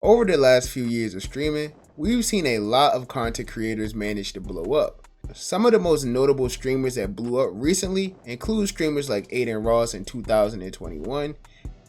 Over the last few years of streaming, we've seen a lot of content creators manage to blow up. Some of the most notable streamers that blew up recently include streamers like Aiden Ross in 2021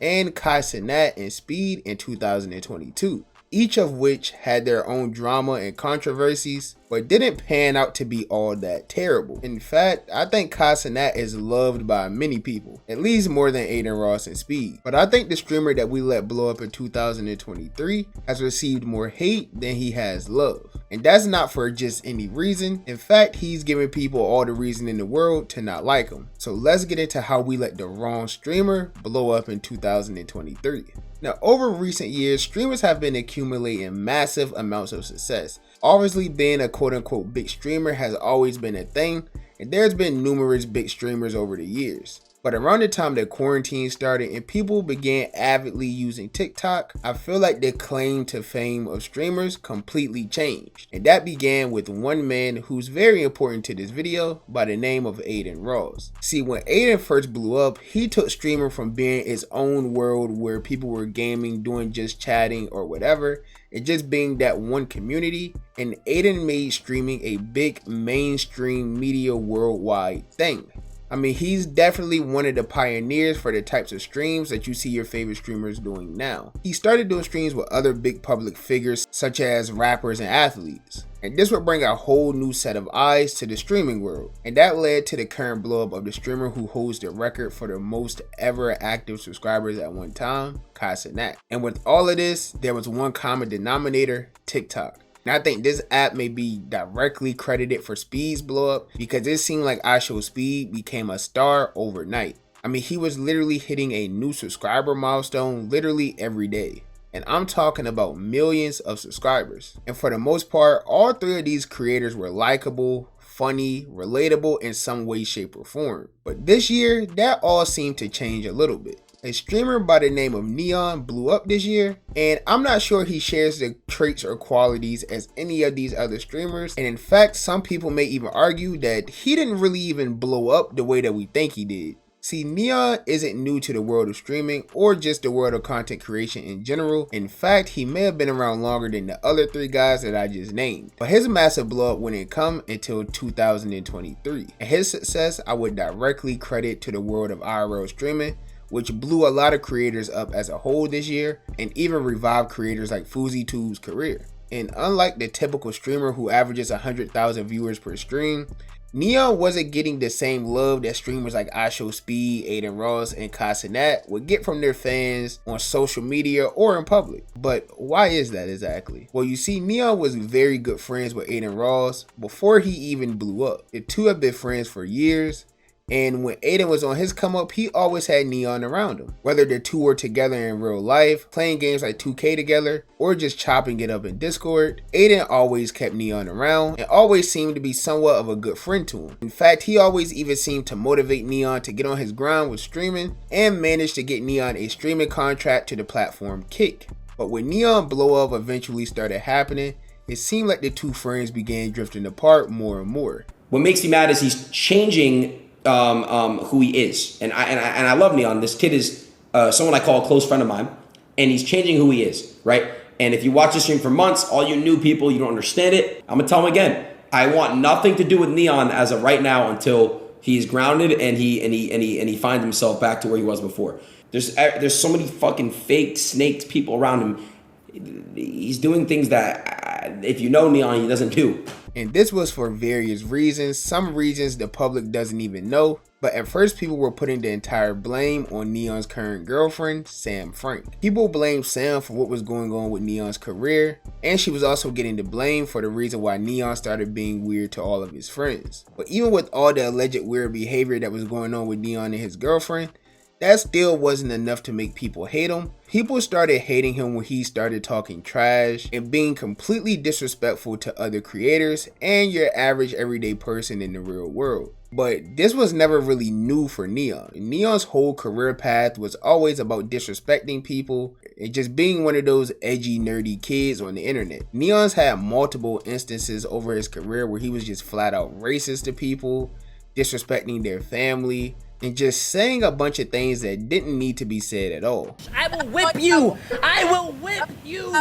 and Kai Cenat and Speed in 2022, each of which had their own drama and controversies, but didn't pan out to be all that terrible. In fact, I think Kai Cenat is loved by many people, at least more than Aiden Ross and Speed. But I think the streamer that we let blow up in 2023 has received more hate than he has love. And that's not for just any reason. In fact, he's giving people all the reason in the world to not like him. So let's get into how we let the wrong streamer blow up in 2023. Now, over recent years, streamers have been accumulating massive amounts of success. Obviously, being a quote-unquote big streamer has always been a thing, and there's been numerous big streamers over the years. But around the time that quarantine started and people began avidly using TikTok, I feel like the claim to fame of streamers completely changed. And that began with one man who's very important to this video by the name of Aiden Ross. See, when Aiden first blew up, he took streaming from being its own world where people were gaming, doing just chatting or whatever, and just being that one community, and Aiden made streaming a big mainstream media worldwide thing. I mean, he's definitely one of the pioneers for the types of streams that you see your favorite streamers doing now. He started doing streams with other big public figures such as rappers and athletes. And this would bring a whole new set of eyes to the streaming world. And that led to the current blow up of the streamer who holds the record for the most ever active subscribers at one time, Kai Cenat. And with all of this, there was one common denominator: TikTok. Now, I think this app may be directly credited for Speed's blow up because it seemed like Speed became a star overnight. I mean, he was literally hitting a new subscriber milestone literally every day. And I'm talking about millions of subscribers. And for the most part, all three of these creators were likable, funny, relatable in some way, shape, or form. But this year, that all seemed to change a little bit. A streamer by the name of Neon blew up this year, and I'm not sure he shares the traits or qualities as any of these other streamers, and in fact, some people may even argue that he didn't really even blow up the way that we think he did. See, Neon isn't new to the world of streaming or just the world of content creation in general. In fact, he may have been around longer than the other three guys that I just named. But his massive blow up wouldn't come until 2023. And his success I would directly credit to the world of IRL streaming, which blew a lot of creators up as a whole this year and even revived creators like FouseyTube's career. And unlike the typical streamer who averages 100,000 viewers per stream, Neon wasn't getting the same love that streamers like Speed, Aiden Ross, and Kai Cenat would get from their fans on social media or in public. But why is that exactly? Well, you see, Neon was very good friends with Aiden Ross before he even blew up. The two have been friends for years. And when Aiden was on his come up, he always had Neon around him. Whether the two were together in real life, playing games like 2K together, or just chopping it up in Discord, Aiden always kept Neon around and always seemed to be somewhat of a good friend to him. In fact, he always even seemed to motivate Neon to get on his grind with streaming and managed to get Neon a streaming contract to the platform Kick. But when Neon blow up eventually started happening, it seemed like the two friends began drifting apart more and more. What makes me mad is he's changing who he is, and I love Neon. This kid is someone I call a close friend of mine, and he's changing who he is, right? And if you watch the stream for months, all you new people, you don't understand it. I'm gonna tell him again. I want nothing to do with Neon as of right now until he's grounded and he finds himself back to where he was before. There's so many fucking fake snakes people around him. He's doing things that if you know Neon, he doesn't do. And this was for various reasons. Some reasons the public doesn't even know. But at first, people were putting the entire blame on Neon's current girlfriend, Sam Frank. People blamed Sam for what was going on with Neon's career, and she was also getting the blame for the reason why Neon started being weird to all of his friends. But even with all the alleged weird behavior that was going on with Neon and his girlfriend, that still wasn't enough to make people hate him. People started hating him when he started talking trash and being completely disrespectful to other creators and your average everyday person in the real world. But this was never really new for Neon. Neon's whole career path was always about disrespecting people and just being one of those edgy, nerdy kids on the internet. Neon's had multiple instances over his career where he was just flat out racist to people, disrespecting their family, and just saying a bunch of things that didn't need to be said at all. I will whip you. I will whip you.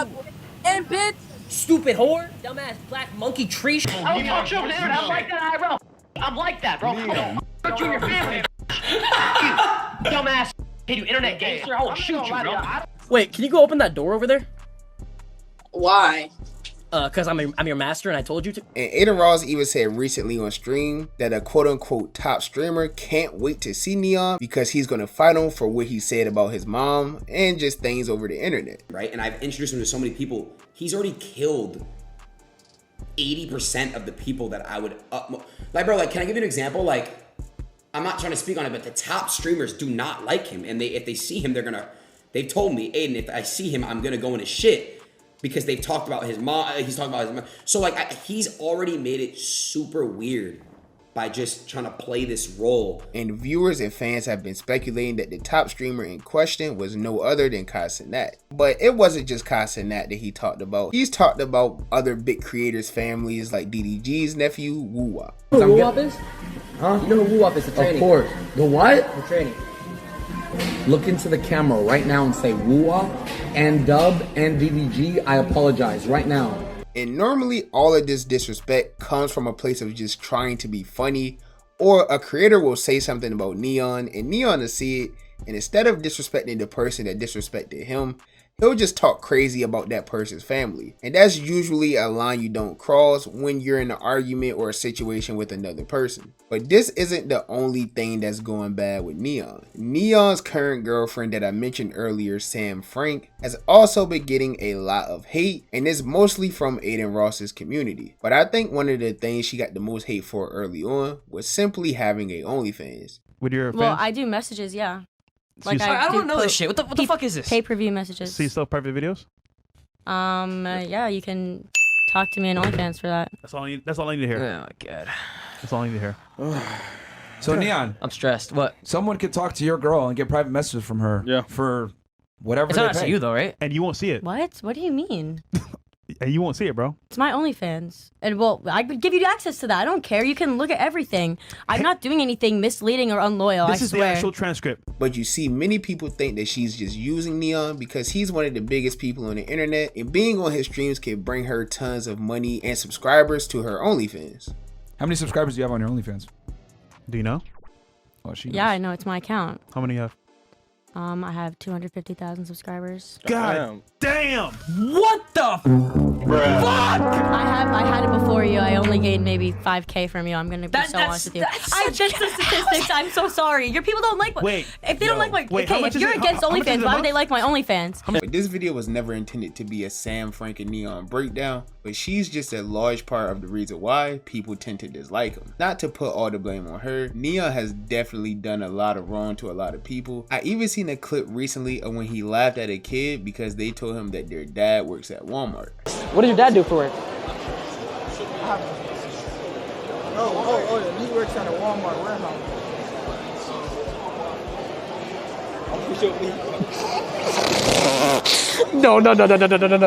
And bitch. Stupid whore. Dumbass black monkey tree. I'll talk you over the internet. I'm like that IRL. I'm like that, bro. I'll fuck you and your family. You dumbass. Hey, you internet gangster. I'll shoot you, bro. Wait, can you go open that door over there? Why? Cause I'm your master and I told you to. And Aiden Ross even said recently on stream that a quote-unquote top streamer can't wait to see Neon because he's gonna fight him for what he said about his mom and just things over the internet. Right? And I've introduced him to so many people. He's already killed 80% of the people that I would like, bro, like, can I give you an example? Like, I'm not trying to speak on it, but the top streamers do not like him. And if they see him, they've told me, Aiden, if I see him, I'm gonna go in his shit. Because they've talked about his mom, he's talking about his mom. So like, he's already made it super weird by just trying to play this role. And viewers and fans have been speculating that the top streamer in question was no other than Kai Cenat. But it wasn't just Kai Cenat that he talked about. He's talked about other big creators' families like DDG's nephew, Woo Wop. You know who Woo Wop is? Huh? You know who Woo Wop is, the tranny. Of course. The what? The tranny. Look into the camera right now and say Woo-Wop and Dub and DDG, I apologize right now. And normally all of this disrespect comes from a place of just trying to be funny, or a creator will say something about Neon and Neon will see it, and instead of disrespecting the person that disrespected him, he'll just talk crazy about that person's family. And that's usually a line you don't cross when you're in an argument or a situation with another person. But this isn't the only thing that's going bad with Neon. Neon's current girlfriend that I mentioned earlier, Sam Frank, has also been getting a lot of hate, and it's mostly from Aiden Ross's community. But I think one of the things she got the most hate for early on was simply having a OnlyFans. With your Well, fans? I do messages, yeah. So Like you I don't know this shit. What the fuck is this? Pay-per-view messages. see still private videos? Yeah, you can talk to me on OnlyFans for that. That's all I need to hear. Oh my god. That's all I need to hear. So Neon, I'm stressed. What? someone could talk to your girl and get private messages from her. Yeah. For whatever It's they not up pay. to you though, right? And you won't see it. What? What do you mean? And you won't see it, bro. It's my OnlyFans. And well, I would give you access to that. I don't care. You can look at everything. I'm not doing anything misleading or unloyal, This I is the swear. actual transcript. But you see, many people think that she's just using Neon because he's one of the biggest people on the internet, and being on his streams can bring her tons of money and subscribers to her OnlyFans. How many subscribers do you have on your OnlyFans? Do you know? Oh, she Yeah, knows. I know. It's my account. How many you have? I have 250,000 subscribers. God damn! What the fuck? I had it before you. I only gained maybe 5K from you. I'm gonna be so honest with you. I just the statistics. I'm so sorry. Your people don't like. Wait. If they don't like my. Wait, how Okay, much if is you're it? against How much is it OnlyFans, a why would month? they like my OnlyFans? But this video was never intended to be a Sam, Frank, and Neon breakdown, but she's just a large part of the reason why people tend to dislike him. Not to put all the blame on her, Neon has definitely done a lot of wrong to a lot of people. I even seen a clip recently of when he laughed at a kid because they told him that their dad works at Walmart. What does your dad do for work? He works at a Walmart warehouse. No,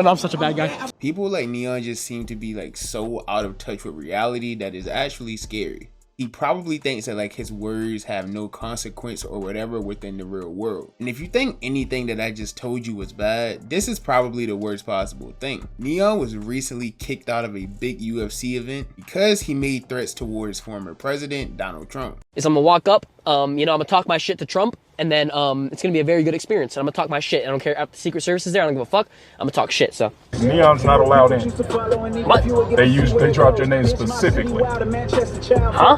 I'm such a bad guy. People like Neon just seem to be like so out of touch with reality that is actually scary. He probably thinks that like his words have no consequence or whatever within the real world. And if you think anything that I just told you was bad, this is probably the worst possible thing. Neon was recently kicked out of a big UFC event because he made threats towards former president Donald Trump. Is I'm gonna walk up, I'm gonna talk my shit to Trump, and then it's gonna be a very good experience. And I'm gonna talk my shit. I don't care if the Secret Service is there. I don't give a fuck. I'm gonna talk shit. So Neon's not allowed in. what? They dropped your name specifically. Huh?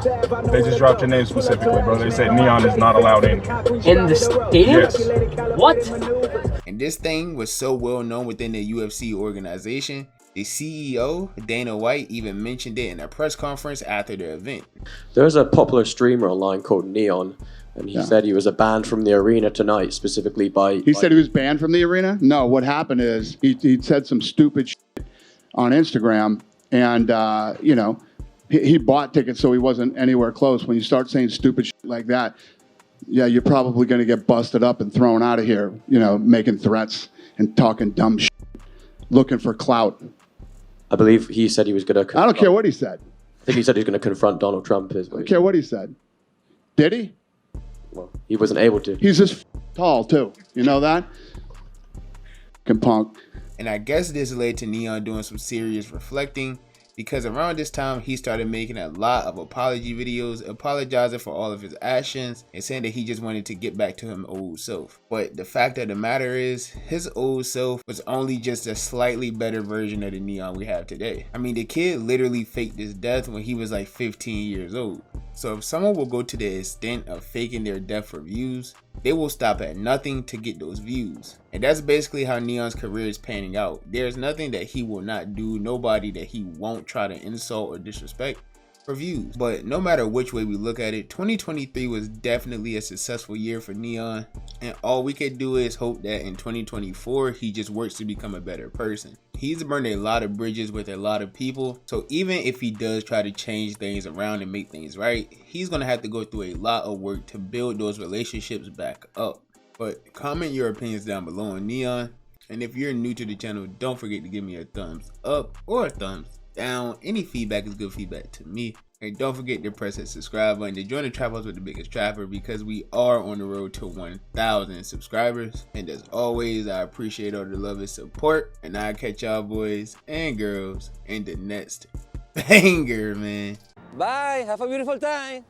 They just dropped your name specifically, bro. They said Neon is not allowed in. In the stadium? Yes. What? And this thing was so well known within the UFC organization, the CEO, Dana White, even mentioned it in a press conference after the event. There's a popular streamer online called Neon, and he said he was banned from the arena tonight, specifically by... He said he was banned from the arena? No, what happened is he said some stupid shit on Instagram, and, he bought tickets so he wasn't anywhere close. When you start saying stupid shit like that, yeah, you're probably going to get busted up and thrown out of here, making threats and talking dumb shit, looking for clout. I believe he said he was going to... I don't care what he said. I think he said he was going to confront Donald Trump. I don't care what he said. Did he? Well, he wasn't able to. He's this tall too. You know that? Punk. And I guess this led to Neon doing some serious reflecting, because around this time he started making a lot of apology videos, apologizing for all of his actions and saying that he just wanted to get back to his old self. But the fact of the matter is, his old self was only just a slightly better version of the Neon we have today. I mean, the kid literally faked his death when he was like 15 years old. So if someone will go to the extent of faking their death for views, they will stop at nothing to get those views. And that's basically how Neon's career is panning out. There's nothing that he will not do, nobody that he won't try to insult or disrespect for views. But no matter which way we look at it, 2023 was definitely a successful year for Neon, and all we can do is hope that in 2024 he just works to become a better person. He's burned a lot of bridges with a lot of people, so even if he does try to change things around and make things right, he's gonna have to go through a lot of work to build those relationships back up. But comment your opinions down below on Neon, and if you're new to the channel, don't forget to give me a thumbs up or a thumbs down. Any feedback is good feedback to me. And don't forget to press that subscribe button to join the trap house with the biggest trapper, because we are on the road to 1,000 subscribers. And as always, I appreciate all the love and support, and I'll catch y'all boys and girls in the next banger, man. Bye, have a beautiful time.